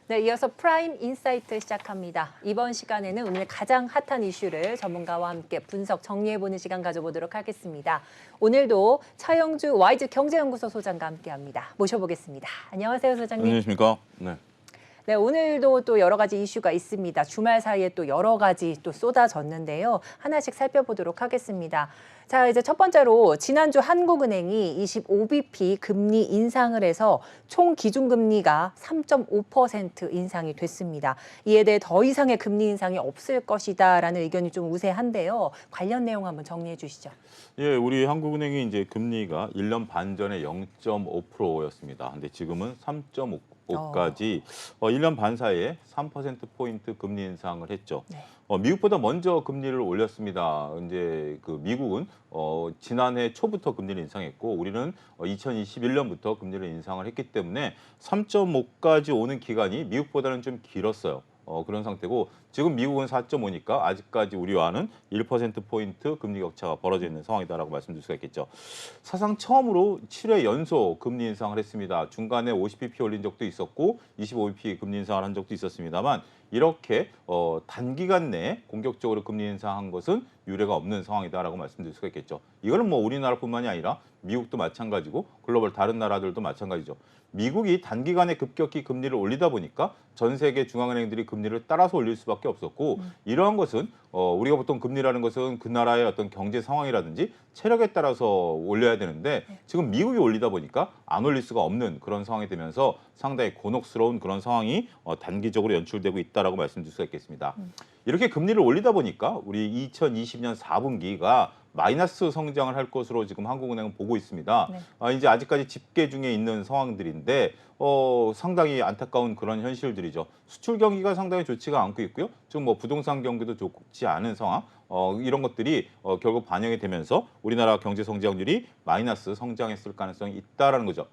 네, 이어서 프라임 인사이트 시작합니다. 이번 시간에는 오늘 가장 핫한 이슈를 전문가와 함께 분석, 정리해보는 시간 가져보도록 하겠습니다. 오늘도 차영주 와이즈 경제연구소 소장과 함께합니다. 모셔보겠습니다. 안녕하세요, 소장님. 안녕하십니까? 네. 네, 오늘도 또 여러 가지 이슈가 있습니다. 주말 사이에 또 여러 가지 또 쏟아졌는데요. 하나씩 살펴보도록 하겠습니다. 자, 이제 첫 번째로 지난주 한국은행이 25bp 금리 인상을 해서 총 기준금리가 3.5% 인상이 됐습니다. 이에 대해 더 이상의 금리 인상이 없을 것이다라는 의견이 좀 우세한데요. 관련 내용 한번 정리해 주시죠. 예, 우리 한국은행이 이제 금리가 1년 반 전에 0.5%였습니다. 근데 지금은 3.5까지 1년 반 사이에 3%포인트 금리 인상을 했죠. 네. 미국보다 먼저 금리를 올렸습니다. 이제 그 미국은 지난해 초부터 금리를 인상했고 우리는 2021년부터 금리를 인상을 했기 때문에 3.5까지 오는 기간이 미국보다는 좀 길었어요. 그런 상태고 지금 미국은 4.5니까 아직까지 우리와는 1%포인트 금리 격차가 벌어져 있는 상황이다라고 말씀드릴 수가 있겠죠. 사상 처음으로 7회 연속 금리 인상을 했습니다. 중간에 50bp 올린 적도 있었고 25bp 금리 인상을 한 적도 있었습니다만 이렇게 단기간 내에 공격적으로 금리 인상한 것은 유례가 없는 상황이다라고 말씀드릴 수가 있겠죠. 이거는 뭐 우리나라뿐만이 아니라 미국도 마찬가지고 글로벌 다른 나라들도 마찬가지죠. 미국이 단기간에 급격히 금리를 올리다 보니까 전 세계 중앙은행들이 금리를 따라서 올릴 수밖에 없었고 이러한 것은 우리가 보통 금리라는 것은 그 나라의 어떤 경제 상황이라든지 체력에 따라서 올려야 되는데 지금 미국이 올리다 보니까 안 올릴 수가 없는 그런 상황이 되면서 상당히 곤혹스러운 그런 상황이 단기적으로 연출되고 있다라고 말씀드릴 수가 있겠습니다. 이렇게 금리를 올리다 보니까 우리 2020년 4분기가 마이너스 성장을 할 것으로 지금 한국은행은 보고 있습니다. 네. 이제 아직까지 집계 중에 있는 상황들인데 상당히 안타까운 그런 현실들이죠. 수출 경기가 상당히 좋지가 않고 있고요. 지금 뭐 부동산 경기도 좋지 않은 상황. 이런 것들이 결국 반영이 되면서 우리나라 경제 성장률이 마이너스 성장했을 가능성이 있다라는 거죠.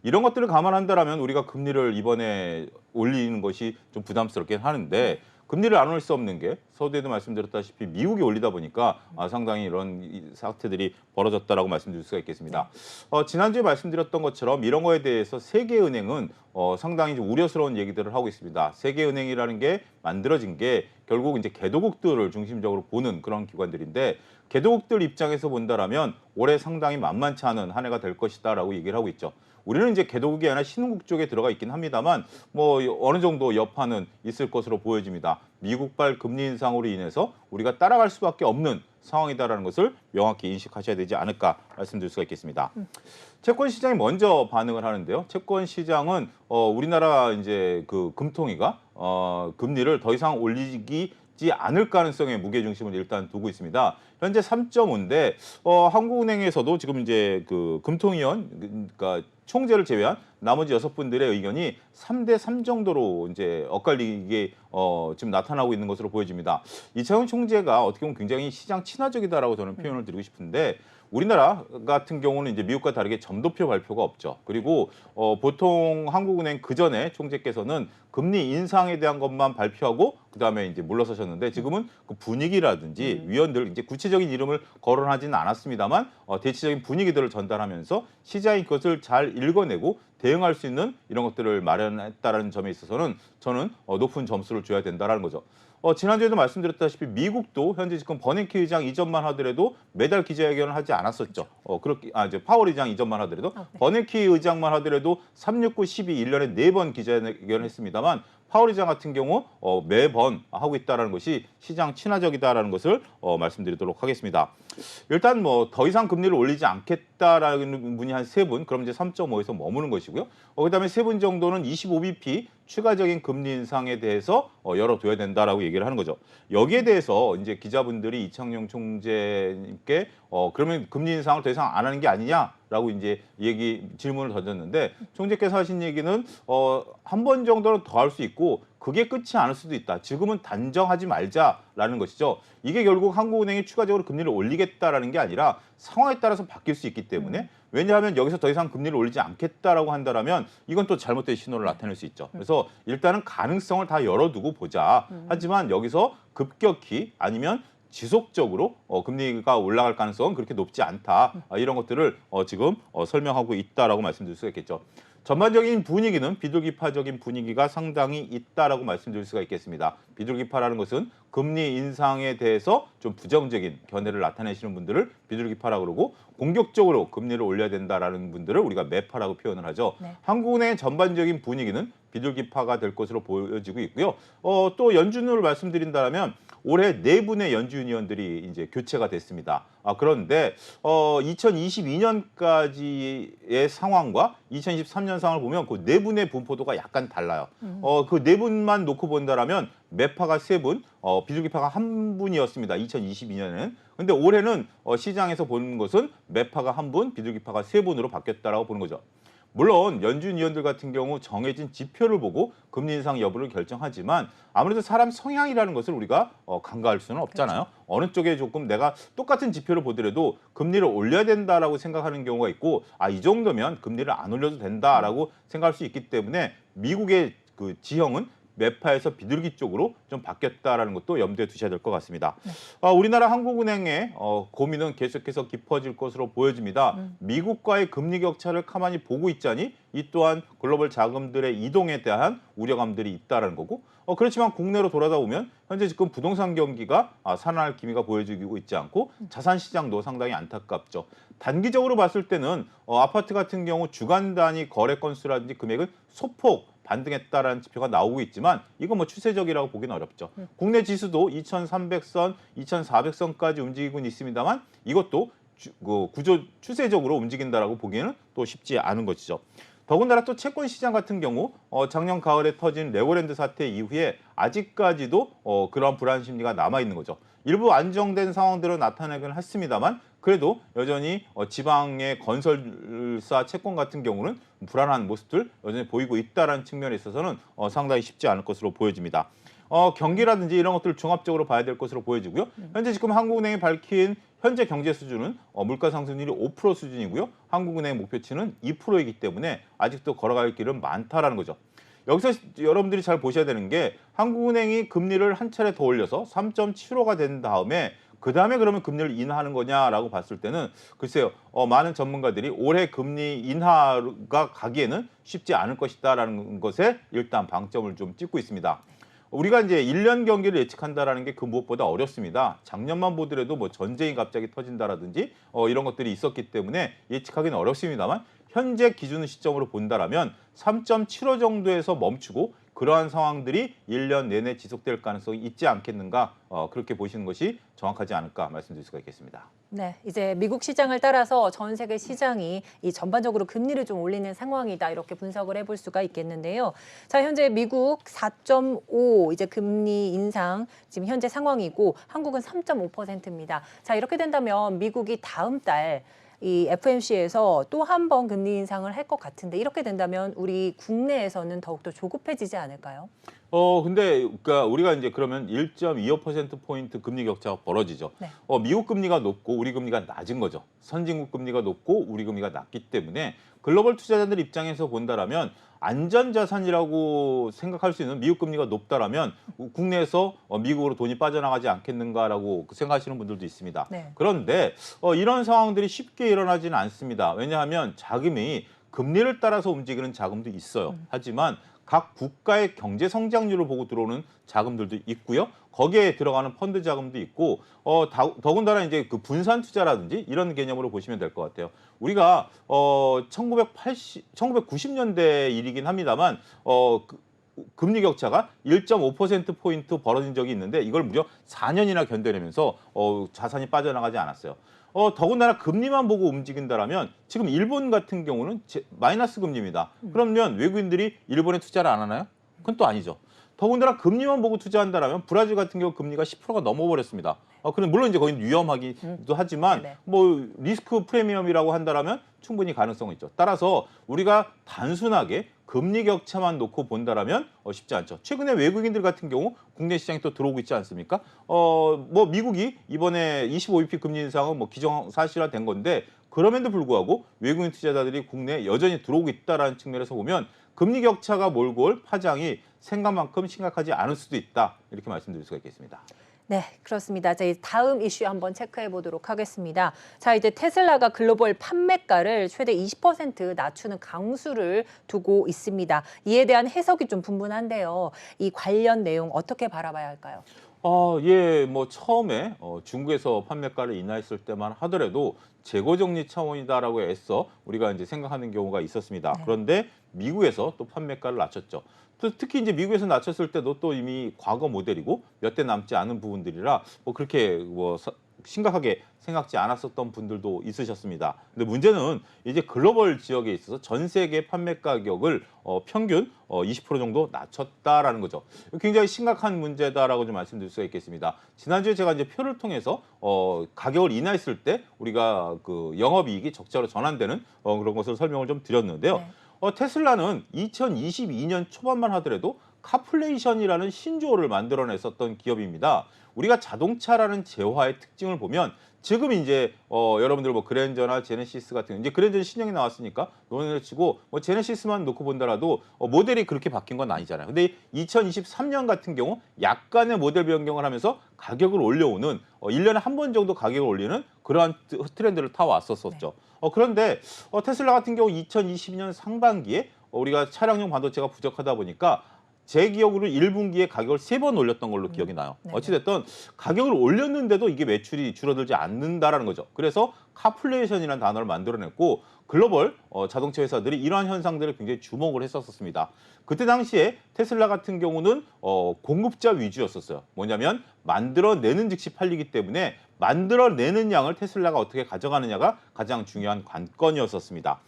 이런 것들을 감안한다라면 우리가 금리를 이번에 올리는 것이 좀 부담스럽긴 하는데 금리를 안 올릴 수 없는 게 서두에도 말씀드렸다시피 미국이 올리다 보니까 상당히 이런 사태들이 벌어졌다라고 말씀드릴 수가 있겠습니다. 지난주에 말씀드렸던 것처럼 이런 거에 대해서 세계은행은 상당히 좀 우려스러운 얘기들을 하고 있습니다. 세계은행이라는 게 만들어진 게 결국 이제 개도국들을 중심적으로 보는 그런 기관들인데 개도국들 입장에서 본다라면 올해 상당히 만만치 않은 한 해가 될 것이다라고 얘기를 하고 있죠. 우리는 이제 개도국이 아니라 신흥국 쪽에 들어가 있긴 합니다만 뭐 어느 정도 여파는 있을 것으로 보여집니다. 미국발 금리 인상으로 인해서 우리가 따라갈 수밖에 없는 상황이다라는 것을 명확히 인식하셔야 되지 않을까 말씀드릴 수가 있겠습니다. 채권 시장이 먼저 반응을 하는데요. 채권 시장은 우리나라 이제 그 금통위가 금리를 더 이상 올리지 않을 가능성에 무게 중심을 일단 두고 있습니다. 현재 3.5인데 한국은행에서도 지금 이제 그 금통위원 그러니까 총재를 제외한 나머지 6분들의 의견이 3대3 정도로 이제 엇갈리게 지금 나타나고 있는 것으로 보여집니다. 이창용 총재가 어떻게 보면 굉장히 시장 친화적이다라고 저는 표현을 드리고 싶은데 우리나라 같은 경우는 이제 미국과 다르게 점도표 발표가 없죠. 그리고 보통 한국은행 그 전에 총재께서는 금리 인상에 대한 것만 발표하고 그다음에 이제 물러서셨는데 지금은 그 분위기라든지 위원들 이제 구체적인 이름을 거론하지는 않았습니다만 대체적인 분위기들을 전달하면서 시장이 그것을 잘 읽어내고 대응할 수 있는 이런 것들을 마련했다라는 점에 있어서는 저는 높은 점수를 줘야 된다라는 거죠. 지난주에도 말씀드렸다시피 미국도 현재 지금 버냉키 의장 이전만 하더라도 매달 기자회견을 하지 않았었죠. 그렇게 이제 파월 의장 이전만 하더라도 네. 버냉키 의장만 하더라도 3, 6, 9, 12 1년에 4번 기자회견을 했습니다만 파월 의장 같은 경우 매번 하고 있다는 것이 시장 친화적이다라는 것을 말씀드리도록 하겠습니다. 일단 뭐 더 이상 금리를 올리지 않겠다라는 분이 한 3분, 그럼 이제 3.5에서 머무는 것이고요. 그다음에 3분 정도는 25bp 추가적인 금리 인상에 대해서 열어둬야 된다라고 얘기를 하는 거죠. 여기에 대해서 이제 기자분들이 이창용 총재님께 그러면 금리 인상을 더 이상 안 하는 게 아니냐라고 이제 질문을 던졌는데 총재께서 하신 얘기는 한 번 정도는 더 할 수 있고 그게 끝이 아닐 수도 있다. 지금은 단정하지 말자라는 것이죠. 이게 결국 한국은행이 추가적으로 금리를 올리겠다라는 게 아니라 상황에 따라서 바뀔 수 있기 때문에 왜냐하면 여기서 더 이상 금리를 올리지 않겠다라고 한다면 이건 또 잘못된 신호를 나타낼 수 있죠. 그래서 일단은 가능성을 다 열어두고 보자. 하지만 여기서 급격히 아니면 지속적으로 금리가 올라갈 가능성은 그렇게 높지 않다. 이런 것들을 지금 설명하고 있다라고 말씀드릴 수가 있겠죠. 전반적인 분위기는 비둘기파적인 분위기가 상당히 있다라고 말씀드릴 수가 있겠습니다. 비둘기파라는 것은 금리 인상에 대해서 좀 부정적인 견해를 나타내시는 분들을 비둘기파라고 그러고 공격적으로 금리를 올려야 된다라는 분들을 우리가 매파라고 표현을 하죠. 네. 한국은행의 전반적인 분위기는 비둘기파가 될 것으로 보여지고 있고요. 또 연준을 말씀드린다면 올해 4분의 연준 위원들이 이제 교체가 됐습니다. 그런데 2022년까지의 상황과 2023년 상황을 보면 그 4분의 분포도가 약간 달라요. 그 4분만 놓고 본다라면 매파가 3분, 비둘기파가 1분이었습니다. 2022년에는. 근데 올해는 시장에서 보는 것은 매파가 1분, 비둘기파가 3분으로 바뀌었다라고 보는 거죠. 물론 연준 위원들 같은 경우 정해진 지표를 보고 금리 인상 여부를 결정하지만 아무래도 사람 성향이라는 것을 우리가 간과할 수는 없잖아요. 그렇죠. 어느 쪽에 조금 내가 똑같은 지표를 보더라도 금리를 올려야 된다라고 생각하는 경우가 있고 이 정도면 금리를 안 올려도 된다라고 생각할 수 있기 때문에 미국의 그 지형은 매파에서 비둘기 쪽으로 좀 바뀌었다라는 것도 염두에 두셔야 될 것 같습니다. 네. 우리나라 한국은행의 고민은 계속해서 깊어질 것으로 보여집니다. 미국과의 금리 격차를 가만히 보고 있자니 이 또한 글로벌 자금들의 이동에 대한 우려감들이 있다라는 거고 그렇지만 국내로 돌아다 보면 현재 지금 부동산 경기가 살아날 기미가 보여지고 있지 않고 자산 시장도 상당히 안타깝죠. 단기적으로 봤을 때는 아파트 같은 경우 주간 단위 거래 건수라든지 금액은 소폭 반등했다라는 지표가 나오고 있지만 이건 뭐 추세적이라고 보기는 어렵죠. 국내 지수도 2,300선, 2,400선까지 움직이고 있습니다만 이것도 구조 추세적으로 움직인다라고 보기에는 또 쉽지 않은 것이죠. 더군다나 또 채권 시장 같은 경우 작년 가을에 터진 레고랜드 사태 이후에 아직까지도 그런 불안 심리가 남아 있는 거죠. 일부 안정된 상황들은 나타나긴 했습니다만 그래도 여전히 지방의 건설사 채권 같은 경우는 불안한 모습들 여전히 보이고 있다는 측면에 있어서는 상당히 쉽지 않을 것으로 보여집니다. 경기라든지 이런 것들을 종합적으로 봐야 될 것으로 보여지고요. 현재 지금 한국은행이 밝힌 현재 경제 수준은 물가 상승률이 5% 수준이고요. 한국은행 목표치는 2%이기 때문에 아직도 걸어갈 길은 많다라는 거죠. 여기서 여러분들이 잘 보셔야 되는 게 한국은행이 금리를 한 차례 더 올려서 3.75가 된 다음에 그다음에 그러면 금리를 인하하는 거냐라고 봤을 때는 글쎄요. 많은 전문가들이 올해 금리 인하가 가기에는 쉽지 않을 것이다라는 것에 일단 방점을 좀 찍고 있습니다. 우리가 이제 1년 경기를 예측한다라는 게 그 무엇보다 어렵습니다. 작년만 보더라도 뭐 전쟁이 갑자기 터진다라든지 이런 것들이 있었기 때문에 예측하기는 어렵습니다만 현재 기준 시점으로 본다라면 3.75 정도에서 멈추고 그러한 상황들이 1년 내내 지속될 가능성이 있지 않겠는가 그렇게 보시는 것이 정확하지 않을까 말씀드릴 수가 있겠습니다. 네, 이제 미국 시장을 따라서 전 세계 시장이 이 전반적으로 금리를 좀 올리는 상황이다 이렇게 분석을 해볼 수가 있겠는데요. 자, 현재 미국 4.5 이제 금리 인상 지금 현재 상황이고 한국은 3.5%입니다. 자, 이렇게 된다면 미국이 다음 달 이 FOMC에서 또 한 번 금리 인상을 할 것 같은데 이렇게 된다면 우리 국내에서는 더욱더 조급해지지 않을까요? 근데 그러니까 우리가 이제 그러면 1.25%포인트 금리 격차가 벌어지죠. 네. 미국 금리가 높고 우리 금리가 낮은 거죠. 선진국 금리가 높고 우리 금리가 낮기 때문에 글로벌 투자자들 입장에서 본다라면 안전자산이라고 생각할 수 있는 미국 금리가 높다라면 국내에서 미국으로 돈이 빠져나가지 않겠는가라고 생각하시는 분들도 있습니다. 네. 그런데 이런 상황들이 쉽게 일어나지는 않습니다. 왜냐하면 자금이 금리를 따라서 움직이는 자금도 있어요. 하지만 각 국가의 경제 성장률을 보고 들어오는 자금들도 있고요. 거기에 들어가는 펀드 자금도 있고 더군다나 이제 그 분산 투자라든지 이런 개념으로 보시면 될 것 같아요. 우리가 1990년대 일이긴 합니다만 금리 격차가 1.5%포인트 벌어진 적이 있는데 이걸 무려 4년이나 견뎌내면서 자산이 빠져나가지 않았어요. 더군다나 금리만 보고 움직인다라면 지금 일본 같은 경우는 마이너스 금리입니다. 그러면 외국인들이 일본에 투자를 안 하나요? 그건 또 아니죠. 더군다나 금리만 보고 투자한다라면 브라질 같은 경우 금리가 10%가 넘어버렸습니다. 그럼 물론 이제 거기는 위험하기도 하지만 네. 뭐 리스크 프리미엄이라고 한다라면 충분히 가능성이 있죠. 따라서 우리가 단순하게 금리 격차만 놓고 본다라면 쉽지 않죠. 최근에 외국인들 같은 경우 국내 시장에 또 들어오고 있지 않습니까? 뭐 미국이 이번에 25bp 금리 인상은 뭐 기정사실화된 건데 그럼에도 불구하고 외국인 투자자들이 국내에 여전히 들어오고 있다라는 측면에서 보면 금리 격차가 몰고 올 파장이 생각만큼 심각하지 않을 수도 있다. 이렇게 말씀드릴 수가 있겠습니다. 네, 그렇습니다. 자, 이제 다음 이슈 한번 체크해 보도록 하겠습니다. 자, 이제 테슬라가 글로벌 판매가를 최대 20% 낮추는 강수를 두고 있습니다. 이에 대한 해석이 좀 분분한데요. 이 관련 내용 어떻게 바라봐야 할까요? 예, 뭐 처음에 중국에서 판매가를 인하했을 때만 하더라도 재고 정리 차원이다라고 애써 우리가 이제 생각하는 경우가 있었습니다. 네. 그런데 미국에서 또 판매가를 낮췄죠. 또 특히 이제 미국에서 낮췄을 때도 또 이미 과거 모델이고 몇 대 남지 않은 부분들이라 뭐 그렇게 심각하게 생각지 않았었던 분들도 있으셨습니다. 근데 문제는 이제 글로벌 지역에 있어서 전 세계 판매 가격을 평균 20% 정도 낮췄다라는 거죠. 굉장히 심각한 문제다라고 좀 말씀드릴 수가 있겠습니다. 지난주에 제가 이제 표를 통해서 가격을 인하했을 때 우리가 그 영업이익이 적자로 전환되는 그런 것을 설명을 좀 드렸는데요. 네. 테슬라는 2022년 초반만 하더라도 카플레이션이라는 신조어를 만들어냈었던 기업입니다. 우리가 자동차라는 재화의 특징을 보면 지금 이제 여러분들 뭐 그랜저나 제네시스 같은 이제 그랜저는 신형이 나왔으니까 논의를 치고 뭐 제네시스만 놓고 본다라도 모델이 그렇게 바뀐 건 아니잖아요. 근데 2023년 같은 경우 약간의 모델 변경을 하면서 가격을 올려오는 1년에 한 번 정도 가격을 올리는 그러한 트렌드를 타왔었었죠. 그런데 테슬라 같은 경우 2022년 상반기에 우리가 차량용 반도체가 부족하다 보니까 제 기억으로 1분기에 가격을 3번 올렸던 걸로 기억이 나요. 네. 어찌됐든 가격을 올렸는데도 이게 매출이 줄어들지 않는다라는 거죠. 그래서 카플레이션이라는 단어를 만들어냈고 글로벌 자동차 회사들이 이러한 현상들을 굉장히 주목을 했었습니다. 그때 당시에 테슬라 같은 경우는 공급자 위주였었어요. 뭐냐면 만들어내는 즉시 팔리기 때문에 만들어내는 양을 테슬라가 어떻게 가져가느냐가 가장 중요한 관건이었었습니다.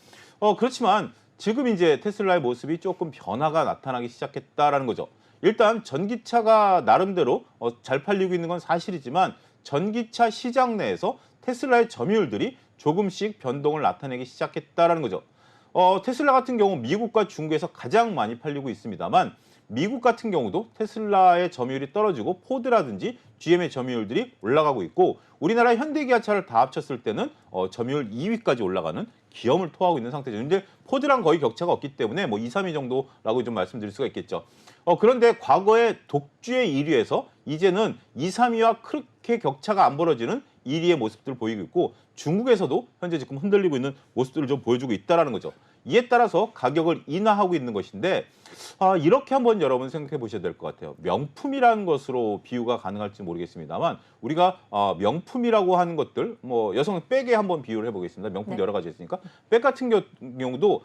그렇지만 지금 이제 테슬라의 모습이 조금 변화가 나타나기 시작했다라는 거죠. 일단 전기차가 나름대로 잘 팔리고 있는 건 사실이지만 전기차 시장 내에서 테슬라의 점유율들이 조금씩 변동을 나타내기 시작했다라는 거죠. 테슬라 같은 경우 미국과 중국에서 가장 많이 팔리고 있습니다만 미국 같은 경우도 테슬라의 점유율이 떨어지고 포드라든지 GM의 점유율들이 올라가고 있고 우리나라 현대기아차를 다 합쳤을 때는 점유율 2위까지 올라가는 기염을 토하고 있는 상태죠. 근데 포드랑 거의 격차가 없기 때문에 뭐 2, 3위 정도라고 좀 말씀드릴 수가 있겠죠. 그런데 과거에 독주의 1위에서 이제는 2, 3위와 그렇게 격차가 안 벌어지는 1위의 모습들을 보이고 있고 중국에서도 현재 지금 흔들리고 있는 모습들을 좀 보여주고 있다는 거죠. 이에 따라서 가격을 인하하고 있는 것인데 이렇게 한번 여러분 생각해 보셔야 될 것 같아요. 명품이라는 것으로 비유가 가능할지 모르겠습니다만 우리가 명품이라고 하는 것들 뭐 여성 백에 한번 비유를 해보겠습니다. 명품 네. 여러 가지 있으니까 백 같은 경우도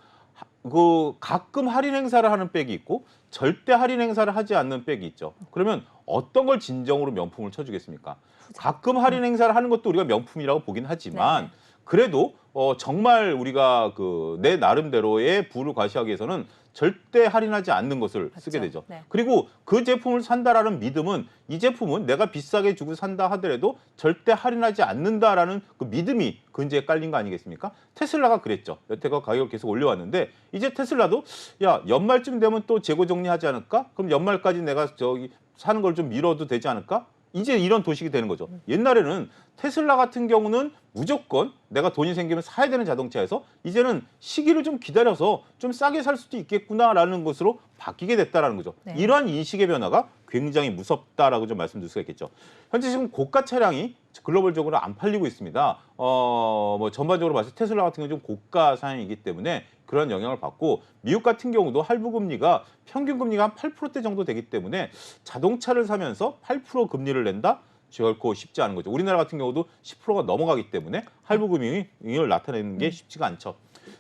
그 가끔 할인 행사를 하는 백이 있고 절대 할인 행사를 하지 않는 백이 있죠. 그러면 어떤 걸 진정으로 명품을 쳐주겠습니까? 가끔 할인 행사를 하는 것도 우리가 명품이라고 보긴 하지만 네. 그래도 정말 우리가 그 내 나름대로의 부를 과시하기 위해서는 절대 할인하지 않는 것을 쓰게 맞죠. 되죠. 네. 그리고 그 제품을 산다라는 믿음은 이 제품은 내가 비싸게 주고 산다 하더라도 절대 할인하지 않는다라는 그 믿음이 근저에 깔린 거 아니겠습니까? 테슬라가 그랬죠. 여태껏 가격을 계속 올려왔는데 이제 테슬라도 야 연말쯤 되면 또 재고 정리하지 않을까? 그럼 연말까지 내가 저기 사는 걸 좀 미뤄도 되지 않을까? 이제 이런 도식이 되는 거죠. 옛날에는 테슬라 같은 경우는 무조건 내가 돈이 생기면 사야 되는 자동차에서 이제는 시기를 좀 기다려서 좀 싸게 살 수도 있겠구나라는 것으로 바뀌게 됐다라는 거죠. 네. 이러한 인식의 변화가 굉장히 무섭다라고 좀 말씀드릴 수가 있겠죠. 현재 지금 고가 차량이 글로벌적으로 안 팔리고 있습니다. 뭐 전반적으로 봤을 때 테슬라 같은 경우는 좀 고가 사양이기 때문에 그런 영향을 받고 미국 같은 경우도 할부 금리가 평균 금리가 한 8%대 정도 되기 때문에 자동차를 사면서 8% 금리를 낸다? 결코 쉽지 않은 거죠. 우리나라 같은 경우도 10%가 넘어가기 때문에 할부 금융을 나타내는 게 쉽지가 않죠.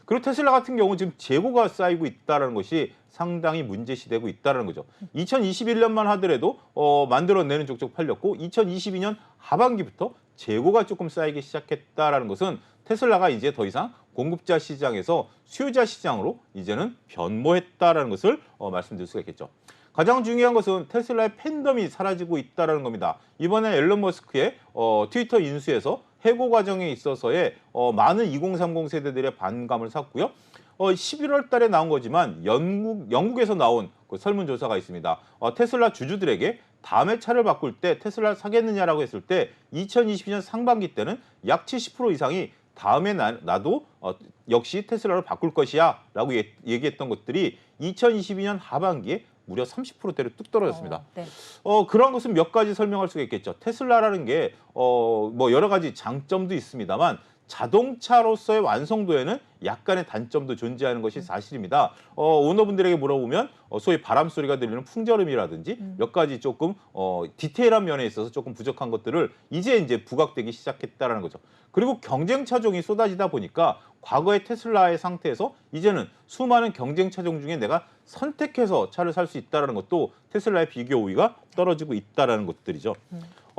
그리고 테슬라 같은 경우 지금 재고가 쌓이고 있다는 것이 상당히 문제시되고 있다는 거죠. 2021년만 하더라도 만들어내는 족족 팔렸고 2022년 하반기부터 재고가 조금 쌓이기 시작했다는 것은 테슬라가 이제 더 이상 공급자 시장에서 수요자 시장으로 이제는 변모했다는 것을 말씀드릴 수가 있겠죠. 가장 중요한 것은 테슬라의 팬덤이 사라지고 있다는 겁니다. 이번에 앨런 머스크의 트위터 인수에서 해고 과정에 있어서의 많은 2030 세대들의 반감을 샀고요. 11월 달에 나온 거지만 영국에서 나온 그 설문조사가 있습니다. 테슬라 주주들에게 다음에 차를 바꿀 때 테슬라를 사겠느냐라고 했을 때 2022년 상반기 때는 약 70% 이상이 다음에 나도 역시 테슬라를 바꿀 것이야 라고 얘기했던 것들이 2022년 하반기에 무려 30%대로 뚝 떨어졌습니다. 네. 그런 것은 몇 가지 설명할 수가 있겠죠. 테슬라라는 게 뭐 여러 가지 장점도 있습니다만 자동차로서의 완성도에는 약간의 단점도 존재하는 것이 사실입니다. 오너분들에게 물어보면 소위 바람 소리가 들리는 풍절음이라든지 몇 가지 조금 디테일한 면에 있어서 조금 부족한 것들을 이제 부각되기 시작했다라는 거죠. 그리고 경쟁 차종이 쏟아지다 보니까 과거의 테슬라의 상태에서 이제는 수많은 경쟁 차종 중에 내가 선택해서 차를 살 수 있다라는 것도 테슬라의 비교 우위가 떨어지고 있다라는 것들이죠.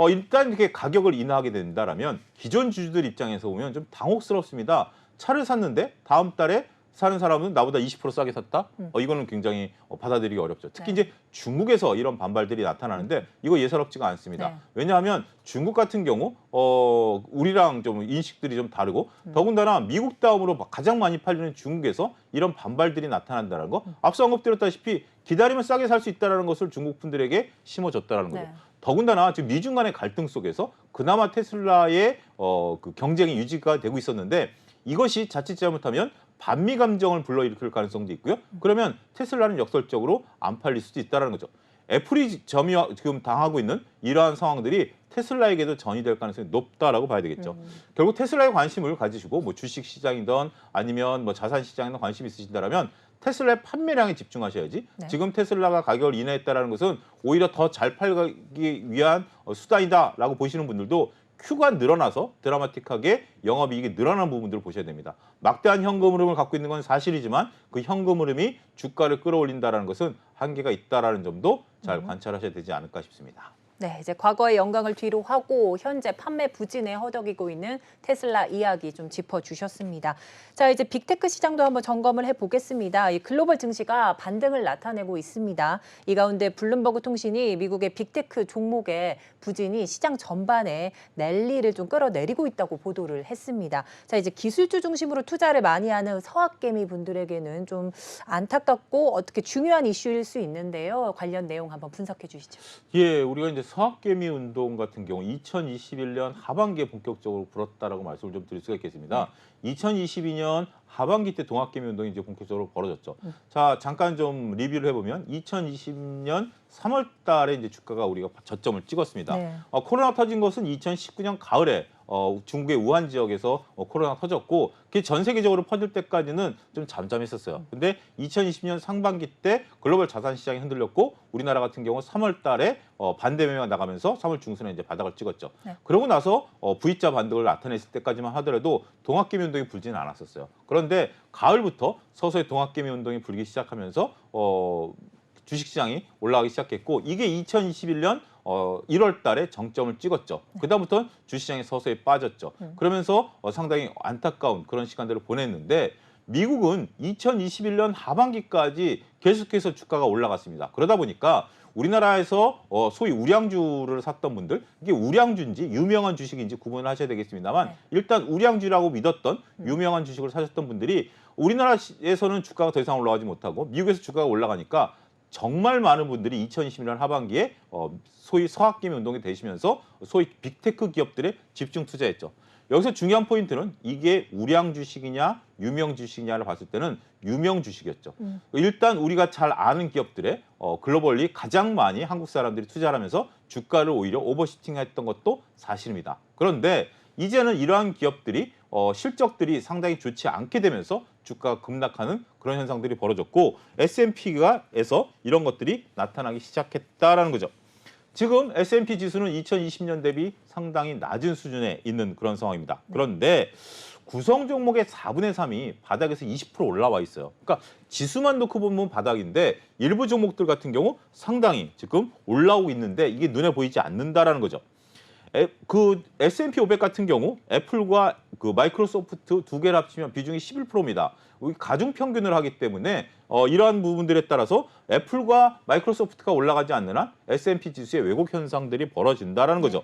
일단 이렇게 가격을 인하하게 된다라면 기존 주주들 입장에서 보면 좀 당혹스럽습니다. 차를 샀는데 다음 달에 사는 사람은 나보다 20% 싸게 샀다? 이거는 굉장히 받아들이기 어렵죠. 특히 네. 이제 중국에서 이런 반발들이 나타나는데 이거 예사롭지가 않습니다. 네. 왜냐하면 중국 같은 경우 우리랑 좀 인식들이 좀 다르고 더군다나 미국 다음으로 가장 많이 팔리는 중국에서 이런 반발들이 나타난다는 거. 앞서 언급드렸다시피 기다리면 싸게 살 수 있다는 것을 중국 분들에게 심어줬다는 거죠. 네. 더군다나 지금 미중 간의 갈등 속에서 그나마 테슬라의 그 경쟁이 유지가 되고 있었는데 이것이 자칫 잘못하면 반미 감정을 불러일으킬 가능성도 있고요. 그러면 테슬라는 역설적으로 안 팔릴 수도 있다는 거죠. 애플이 지금 당하고 있는 이러한 상황들이 테슬라에게도 전이될 가능성이 높다라고 봐야 되겠죠. 결국 테슬라에 관심을 가지시고 뭐 주식 시장이든 아니면 뭐 자산 시장이든 관심이 있으신다면 테슬라의 판매량에 집중하셔야지. 네. 지금 테슬라가 가격을 인하했다는 것은 오히려 더 잘 팔기 위한 수단이다라고 보시는 분들도 큐가 늘어나서 드라마틱하게 영업이익이 늘어나는 부분들을 보셔야 됩니다. 막대한 현금 흐름을 갖고 있는 건 사실이지만 그 현금 흐름이 주가를 끌어올린다는 것은 한계가 있다는 점도 잘 관찰하셔야 되지 않을까 싶습니다. 네, 이제 과거의 영광을 뒤로 하고 현재 판매 부진에 허덕이고 있는 테슬라 이야기 좀 짚어주셨습니다. 자, 이제 빅테크 시장도 한번 점검을 해보겠습니다. 이 글로벌 증시가 반등을 나타내고 있습니다. 이 가운데 블룸버그 통신이 미국의 빅테크 종목의 부진이 시장 전반에 랠리를 좀 끌어내리고 있다고 보도를 했습니다. 자, 이제 기술주 중심으로 투자를 많이 하는 서학개미 분들에게는 좀 안타깝고 어떻게 중요한 이슈일 수 있는데요. 관련 내용 한번 분석해 주시죠. 예, 우리가 이제 서학개미 운동 같은 경우 2021년 하반기에 본격적으로 불었다라고 말씀을 좀 드릴 수가 있겠습니다. 2022년 하반기 때 동학개미 운동이 이제 본격적으로 벌어졌죠. 자, 잠깐 좀 리뷰를 해보면 2020년 3월 달에 이제 주가가 우리가 저점을 찍었습니다. 네. 코로나 터진 것은 2019년 가을에 중국의 우한 지역에서 코로나 터졌고 그게 전 세계적으로 퍼질 때까지는 좀 잠잠했었어요. 근데 2020년 상반기 때 글로벌 자산 시장이 흔들렸고 우리나라 같은 경우 3월 달에 반대 매매가 나가면서 3월 중순에 이제 바닥을 찍었죠. 네. 그러고 나서 V자 반등을 나타냈을 때까지만 하더라도 동학개미 운동이 불지는 않았었어요. 그런데 가을부터 서서히 동학개미 운동이 불기 시작하면서 주식시장이 올라가기 시작했고 이게 2021년 1월 달에 정점을 찍었죠. 그다음부터는 주시장이 서서히 빠졌죠. 그러면서 상당히 안타까운 그런 시간들을 보냈는데 미국은 2021년 하반기까지 계속해서 주가가 올라갔습니다. 그러다 보니까 우리나라에서 소위 우량주를 샀던 분들 이게 우량주인지 유명한 주식인지 구분을 하셔야 되겠습니다만 일단 우량주라고 믿었던 유명한 주식을 사셨던 분들이 우리나라에서는 주가가 더 이상 올라가지 못하고 미국에서 주가가 올라가니까 정말 많은 분들이 2021년 하반기에 소위 서학개미 운동이 되시면서 소위 빅테크 기업들에 집중 투자했죠. 여기서 중요한 포인트는 이게 우량 주식이냐 유명 주식이냐를 봤을 때는 유명 주식이었죠. 일단 우리가 잘 아는 기업들에 글로벌리 가장 많이 한국 사람들이 투자를 하면서 주가를 오히려 오버슈팅했던 것도 사실입니다. 그런데 이제는 이러한 기업들이 실적들이 상당히 좋지 않게 되면서 주가가 급락하는 그런 현상들이 벌어졌고 S&P가에서 이런 것들이 나타나기 시작했다라는 거죠. 지금 S&P 지수는 2020년 대비 상당히 낮은 수준에 있는 그런 상황입니다. 그런데 구성 종목의 4분의 3이 바닥에서 20% 올라와 있어요. 그러니까 지수만 놓고 보면 바닥인데 일부 종목들 같은 경우 상당히 지금 올라오고 있는데 이게 눈에 보이지 않는다라는 거죠. 그 S&P 500 같은 경우 애플과 그 마이크로소프트 두 개를 합치면 비중이 11%입니다. 가중 평균을 하기 때문에 이러한 부분들에 따라서 애플과 마이크로소프트가 올라가지 않는 한 S&P 지수의 왜곡 현상들이 벌어진다라는 거죠.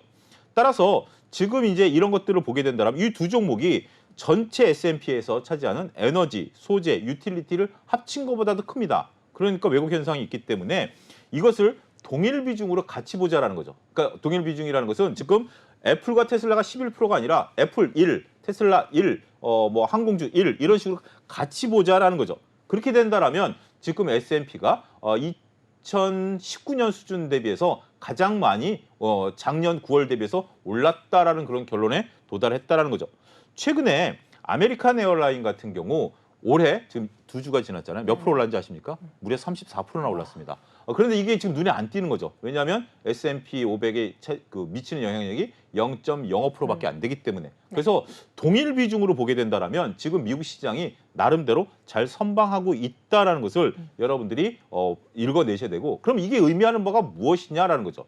따라서 지금 이제 이런 것들을 보게 된다면 이 두 종목이 전체 S&P에서 차지하는 에너지, 소재, 유틸리티를 합친 것보다도 큽니다. 그러니까 왜곡 현상이 있기 때문에 이것을 동일 비중으로 같이 보자라는 거죠. 그러니까 동일 비중이라는 것은 지금 애플과 테슬라가 11%가 아니라 애플 1, 테슬라 1, 뭐 항공주 1 이런 식으로 같이 보자라는 거죠. 그렇게 된다라면 지금 S&P가 2019년 수준 대비해서 가장 많이 작년 9월 대비해서 올랐다라는 그런 결론에 도달했다라는 거죠. 최근에 아메리칸 에어라인 같은 경우 올해 지금 2주가 지났잖아요. 몇 프로 올랐는지 아십니까? 무려 34%나 올랐습니다. 그런데 이게 지금 눈에 안 띄는 거죠. 왜냐하면 S&P 500에 미치는 영향력이 0.05%밖에 안 되기 때문에. 그래서 동일 비중으로 보게 된다라면 지금 미국 시장이 나름대로 잘 선방하고 있다라는 것을 여러분들이 읽어내셔야 되고, 그럼 이게 의미하는 바가 무엇이냐라는 거죠.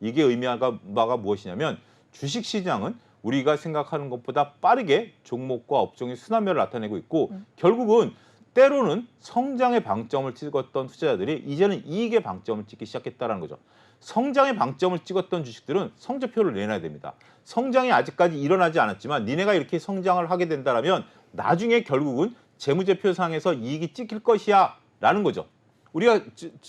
이게 의미하는 바가 무엇이냐면 주식 시장은 우리가 생각하는 것보다 빠르게 종목과 업종의 순환매를 나타내고 있고 결국은 때로는 성장의 방점을 찍었던 투자자들이 이제는 이익의 방점을 찍기 시작했다는 거죠. 성장의 방점을 찍었던 주식들은 성적표를 내놔야 됩니다. 성장이 아직까지 일어나지 않았지만 니네가 이렇게 성장을 하게 된다면 나중에 결국은 재무제표상에서 이익이 찍힐 것이야 라는 거죠. 우리가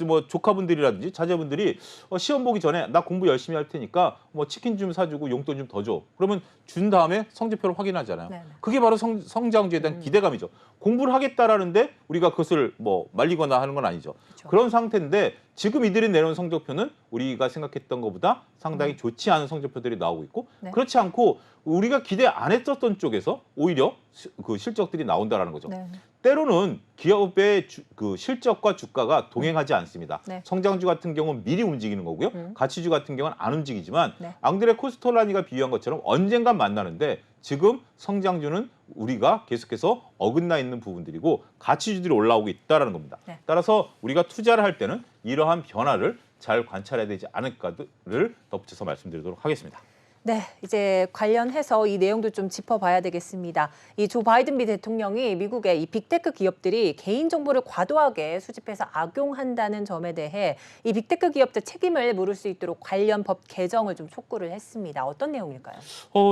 뭐 조카분들이라든지 자제분들이 시험 보기 전에 나 공부 열심히 할 테니까 뭐 치킨 좀 사주고 용돈 좀 더 줘. 그러면 준 다음에 성적표를 확인하잖아요. 네네. 그게 바로 성장주에 대한 기대감이죠. 공부를 하겠다라는데 우리가 그것을 뭐 말리거나 하는 건 아니죠. 그렇죠. 그런 상태인데 지금 이들이 내놓은 성적표는 우리가 생각했던 것보다 상당히 좋지 않은 성적표들이 나오고 있고 네. 그렇지 않고 우리가 기대 안 했었던 쪽에서 오히려 그 실적들이 나온다라는 거죠. 네. 때로는 기업의 그 실적과 주가가 동행하지 않습니다. 네. 성장주 같은 경우는 미리 움직이는 거고요. 가치주 같은 경우는 안 움직이지만 네. 앙드레 코스톨라니가 비유한 것처럼 언젠간 만나는데 지금 성장주는 우리가 계속해서 어긋나 있는 부분들이고 가치주들이 올라오고 있다는 겁니다. 네. 따라서 우리가 투자를 할 때는 이러한 변화를 잘 관찰해야 되지 않을까를 덧붙여서 말씀드리도록 하겠습니다. 네, 이제 관련해서 이 내용도 좀 짚어봐야 되겠습니다. 이 조 바이든 미 대통령이 미국의 이 빅테크 기업들이 개인 정보를 과도하게 수집해서 악용한다는 점에 대해 이 빅테크 기업들 책임을 물을 수 있도록 관련 법 개정을 좀 촉구를 했습니다. 어떤 내용일까요?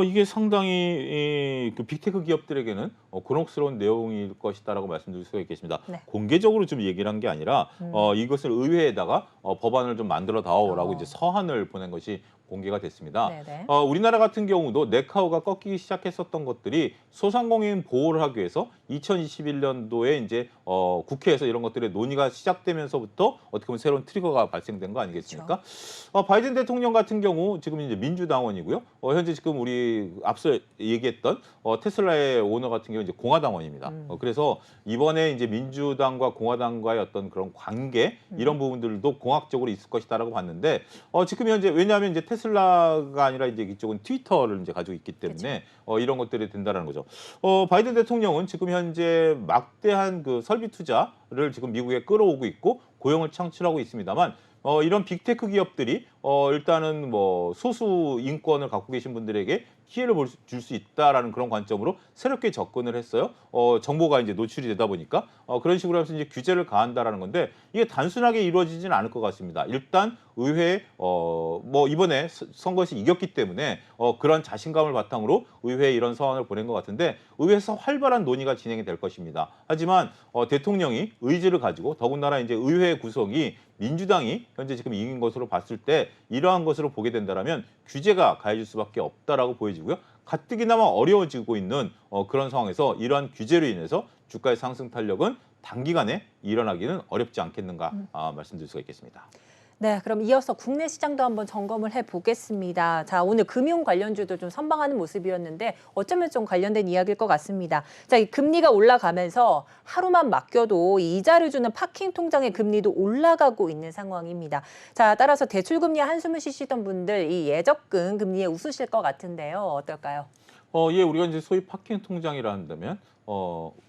이게 상당히 그 빅테크 기업들에게는 곤혹스러운 내용일 것이다라고 말씀드릴 수가 있겠습니다. 네. 공개적으로 좀 얘기를 한 게 아니라 이것을 의회에다가 법안을 좀 만들어 다오라고 이제 서한을 보낸 것이 공개가 됐습니다. 네네. 우리나라 같은 경우도 네카오가 꺾이기 시작했었던 것들이 소상공인 보호를 하기 위해서 2021년도에 이제 국회에서 이런 것들의 논의가 시작되면서부터 어떻게 보면 새로운 트리거가 발생된 거 아니겠습니까? 그렇죠. 바이든 대통령 같은 경우 지금 이제 민주당원이고요. 현재 지금 우리 앞서 얘기했던 테슬라의 오너 같은 경우 이제 공화당원입니다. 그래서 이번에 이제 민주당과 공화당과의 어떤 그런 관계 이런 부분들도 공학적으로 있을 것이다라고 봤는데 지금 현재 왜냐하면 이제 테슬라가 아니라 이제 이쪽은 트위터를 이제 가지고 있기 때문에 이런 것들이 된다라는 거죠. 바이든 대통령은 지금 현재 막대한 그 설비 투자를 지금 미국에 끌어오고 있고 고용을 창출하고 있습니다만 이런 빅테크 기업들이 일단은 뭐 소수 인권을 갖고 계신 분들에게 기회를 줄 수 있다라는 그런 관점으로 새롭게 접근을 했어요. 정보가 이제 노출이 되다 보니까 그런 식으로 해서 이제 규제를 가한다라는 건데 이게 단순하게 이루어지지는 않을 것 같습니다. 일단 의회에 뭐 이번에 선거에서 이겼기 때문에 그런 자신감을 바탕으로 의회에 이런 서한을 보낸 것 같은데 의회에서 활발한 논의가 진행이 될 것입니다. 하지만 대통령이 의지를 가지고 더군다나 이제 의회 구성이 민주당이 현재 지금 이긴 것으로 봤을 때 이러한 것으로 보게 된다라면 규제가 가해질 수밖에 없다라고 보여지고요. 가뜩이나마 어려워지고 있는 그런 상황에서 이러한 규제로 인해서 주가의 상승 탄력은 단기간에 일어나기는 어렵지 않겠는가 말씀드릴 수가 있겠습니다. 네, 그럼 이어서 국내 시장도 한번 점검을 해보겠습니다. 자, 오늘 금융 관련주도 좀 선방하는 모습이었는데 어쩌면 좀 관련된 이야기일 것 같습니다. 자, 이 금리가 올라가면서 하루만 맡겨도 이 이자를 주는 파킹 통장의 금리도 올라가고 있는 상황입니다. 자, 따라서 대출금리에 한숨을 쉬시던 분들 이 예적금 금리에 웃으실 것 같은데요. 어떨까요? 예, 우리가 이제 소위 파킹 통장이라 한다면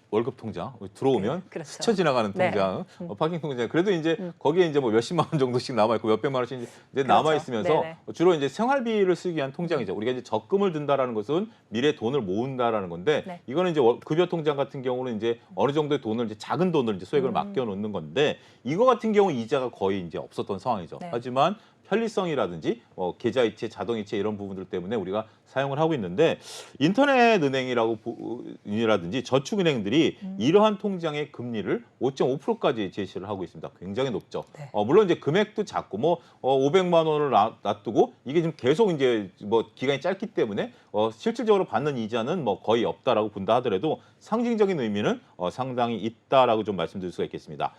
월급 통장 들어오면 그렇죠. 스쳐 지나가는 네. 통장, 파킹 통장. 그래도 이제 거기에 이제 뭐 몇십만 원 정도씩 남아 있고 몇백만 원씩 이제 그렇죠. 남아 있으면서 네네. 주로 이제 생활비를 쓰기 위한 통장이죠. 우리가 이제 적금을 든다라는 것은 미래 돈을 모은다라는 건데 네. 이거는 이제 급여 통장 같은 경우는 이제 어느 정도의 돈을 이제 작은 돈을 이제 소액을 맡겨 놓는 건데 이거 같은 경우 이자가 거의 이제 없었던 상황이죠. 네. 하지만 편리성이라든지 계좌이체, 자동이체 이런 부분들 때문에 우리가 사용을 하고 있는데 인터넷 은행이라든지 저축은행들이 이러한 통장의 금리를 5.5%까지 제시를 하고 있습니다. 굉장히 높죠. 네. 물론 이제 금액도 작고 500만 원을 놔두고 이게 지금 계속 이제 기간이 짧기 때문에 실질적으로 받는 이자는 거의 없다라고 본다 하더라도 상징적인 의미는 상당히 있다라고 좀 말씀드릴 수가 있겠습니다.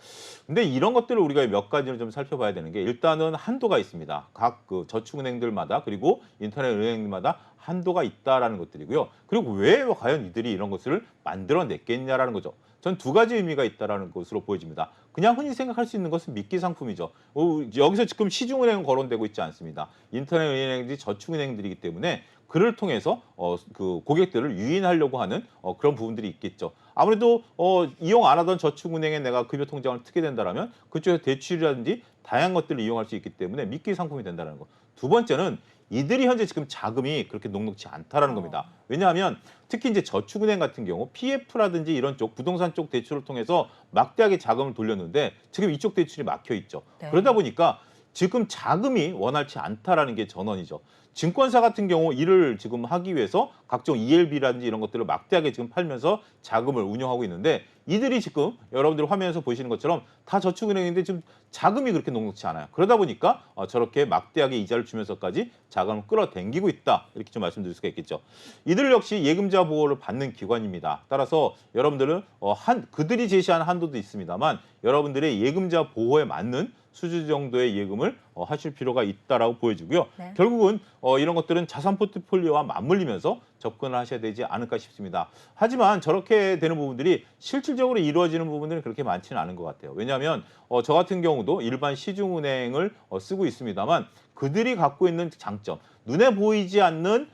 근데 이런 것들을 우리가 몇 가지를 좀 살펴봐야 되는 게 일단은 한도가 있습니다. 각 그 저축은행들마다 그리고 인터넷 은행마다 한도가 있다라는 것들이고요. 그리고 왜 과연 이들이 이런 것을 만들어냈겠냐라는 거죠. 전 두 가지 의미가 있다라는 것으로 보여집니다. 그냥 흔히 생각할 수 있는 것은 미끼 상품이죠. 여기서 지금 시중은행은 거론되고 있지 않습니다. 인터넷 은행들이 저축은행들이기 때문에 그를 통해서 그 고객들을 유인하려고 하는 그런 부분들이 있겠죠. 아무래도 이용 안 하던 저축은행에 내가 급여 통장을 트게 된다면 그쪽에서 대출이라든지 다양한 것들을 이용할 수 있기 때문에 미끼 상품이 된다는 것. 두 번째는 이들이 현재 지금 자금이 그렇게 녹록지 않다라는 겁니다. 왜냐하면 특히 이제 저축은행 같은 경우 PF라든지 이런 쪽 부동산 쪽 대출을 통해서 막대하게 자금을 돌렸는데 지금 이쪽 대출이 막혀 있죠. 네. 그러다 보니까 지금 자금이 원활치 않다라는 게 전원이죠. 증권사 같은 경우 이를 지금 하기 위해서 각종 ELB라든지 이런 것들을 막대하게 지금 팔면서 자금을 운영하고 있는데 이들이 지금 여러분들 화면에서 보시는 것처럼 다 저축은행인데 지금 자금이 그렇게 녹록지 않아요. 그러다 보니까 저렇게 막대하게 이자를 주면서까지 자금을 끌어당기고 있다. 이렇게 좀 말씀드릴 수가 있겠죠. 이들 역시 예금자 보호를 받는 기관입니다. 따라서 여러분들은 그들이 제시한 한도도 있습니다만 여러분들의 예금자 보호에 맞는 수준 정도의 예금을 하실 필요가 있다라고 보여지고요. 네. 결국은 이런 것들은 자산 포트폴리오와 맞물리면서 접근을 하셔야 되지 않을까 싶습니다. 하지만 저렇게 되는 부분들이 실질적으로 이루어지는 부분들은 그렇게 많지는 않은 것 같아요. 왜냐하면 저 같은 경우도 일반 시중은행을 쓰고 있습니다만 그들이 갖고 있는 장점, 눈에 보이지 않는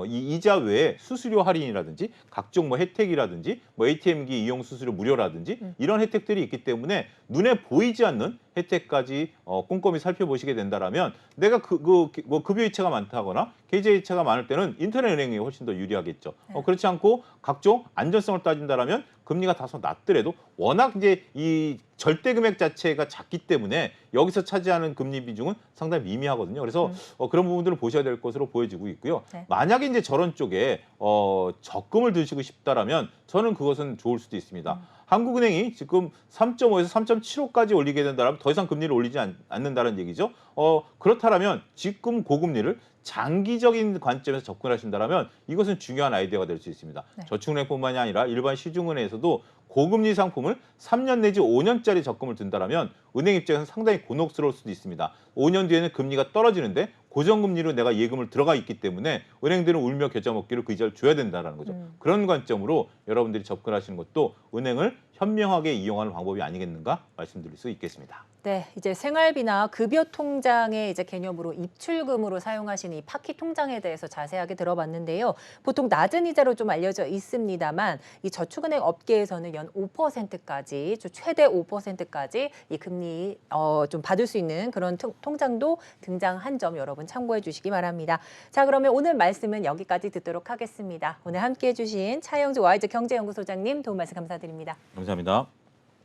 이 이자 외에 수수료 할인이라든지 각종 혜택이라든지 ATM기 이용 수수료 무료라든지 이런 혜택들이 있기 때문에 눈에 보이지 않는 혜택까지 꼼꼼히 살펴보시게 된다라면 내가 급여 이체가 많다거나 계좌 이체가 많을 때는 인터넷 은행이 훨씬 더 유리하겠죠. 그렇지 않고 각종 안전성을 따진다라면 금리가 다소 낮더라도 워낙 이제 이 절대 금액 자체가 작기 때문에 여기서 차지하는 금리 비중은 상당히 미미하거든요. 그래서 그런 부분들을 보셔야 될 것으로 보여지고 있고요. 네. 만약에 이제 저런 쪽에 적금을 드시고 싶다라면 저는 그것은 좋을 수도 있습니다. 한국은행이 지금 3.5에서 3.75까지 올리게 된다면 더 이상 금리를 올리지 않는다는 얘기죠. 그렇다면 지금 고금리를 장기적인 관점에서 접근하신다면 이것은 중요한 아이디어가 될 수 있습니다. 네. 저축은행뿐만이 아니라 일반 시중은행에서도 고금리 상품을 3년 내지 5년짜리 적금을 든다면 은행 입장에서는 상당히 곤혹스러울 수도 있습니다. 5년 뒤에는 금리가 떨어지는데 고정금리로 내가 예금을 들어가 있기 때문에 은행들은 울며 겨자 먹기로 그 이자를 줘야 된다는 거죠. 그런 관점으로 여러분들이 접근하시는 것도 은행을 현명하게 이용하는 방법이 아니겠는가 말씀드릴 수 있겠습니다. 네, 이제 생활비나 급여 통장의 이제 개념으로 입출금으로 사용하시는 이 파키 통장에 대해서 자세하게 들어봤는데요. 보통 낮은 이자로 좀 알려져 있습니다만 이 저축은행 업계에서는 연 5%까지, 최대 5%까지 이 금리 좀 받을 수 있는 그런 통장도 등장한 점 여러분 참고해 주시기 바랍니다. 자, 그러면 오늘 말씀은 여기까지 듣도록 하겠습니다. 오늘 함께해 주신 차영주 와이즈 경제연구소장님 도움 말씀 감사드립니다. 감사합니다.